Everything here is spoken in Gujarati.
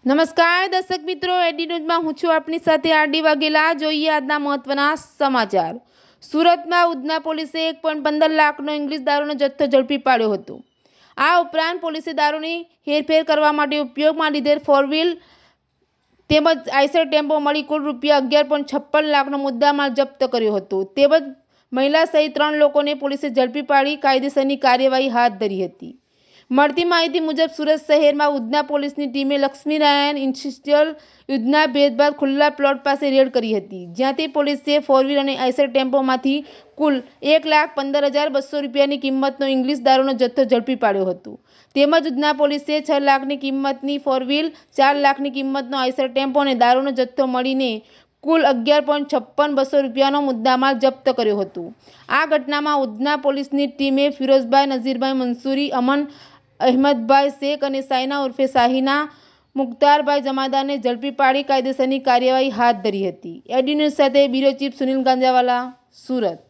નમસ્કાર દર્શક મિત્રો, એડી ન્યૂઝમાં હું છું આપની સાથે આરડી વાઘેલા। જોઈએ આજના મહત્વના સમાચાર। સુરતમાં ઉધના પોલીસે 1.15 લાખનો ઇંગ્લિશ દારૂનો જથ્થો ઝડપી પાડ્યો હતો। આ ઉપરાંત પોલીસે દારૂની હેરફેર કરવા માટે ઉપયોગમાં લીધેલ 4 વ્હીલ તેમજ આઈસર ટેમ્પો મળી કુલ રૂપિયા 11.56 લાખનો મુદ્દામાલ જપ્ત કર્યો હતો। તેમજ મહિલા સહિત 3 લોકોને પોલીસે ઝડપી પાડી કાયદેસરની કાર્યવાહી હાથ ધરી હતી। મળતી માહિતી મુજબ સુરત શહેરમાં ઉધના પોલીસની ટીમે લક્ષ્મીનારાયણ ઇન્ડસ્ટ્રીયલ ઉધના ભેદભાદ ખુલ્લા પ્લોટ પાસે રેડ કરી હતી, જ્યાંથી પોલીસે 4 વ્હીલ અને આઈસર ટેમ્પોમાંથી કુલ 1,15,200 રૂપિયાની કિંમતનો ઇંગ્લિશ દારૂનો જથ્થો ઝડપી પાડ્યો હતો। તેમજ ઉધના પોલીસે 6 લાખની કિંમતની 4 વ્હીલ, 4 લાખની કિંમતનો આઈસર ટેમ્પો અને દારૂનો જથ્થો મળીને કુલ 11.56 રૂપિયાનો મુદ્દામાલ જપ્ત કર્યો હતો। આ ઘટનામાં ઉધના પોલીસની ટીમે ફિરોઝભાઈ નઝીરભાઈ મંસૂરી, અમન અહેમદભાઈ શેખ અને સાયના ઉર્ફે શાહીના મુખ્તારભાઈ જમાદારને ઝડપી પાડી કાયદેસરની કાર્યવાહી હાથ ધરી હતી। એડી ન્યૂઝ સાથે બ્યુરો ચીફ સુનિલ ગાંજાવાલા, સુરત।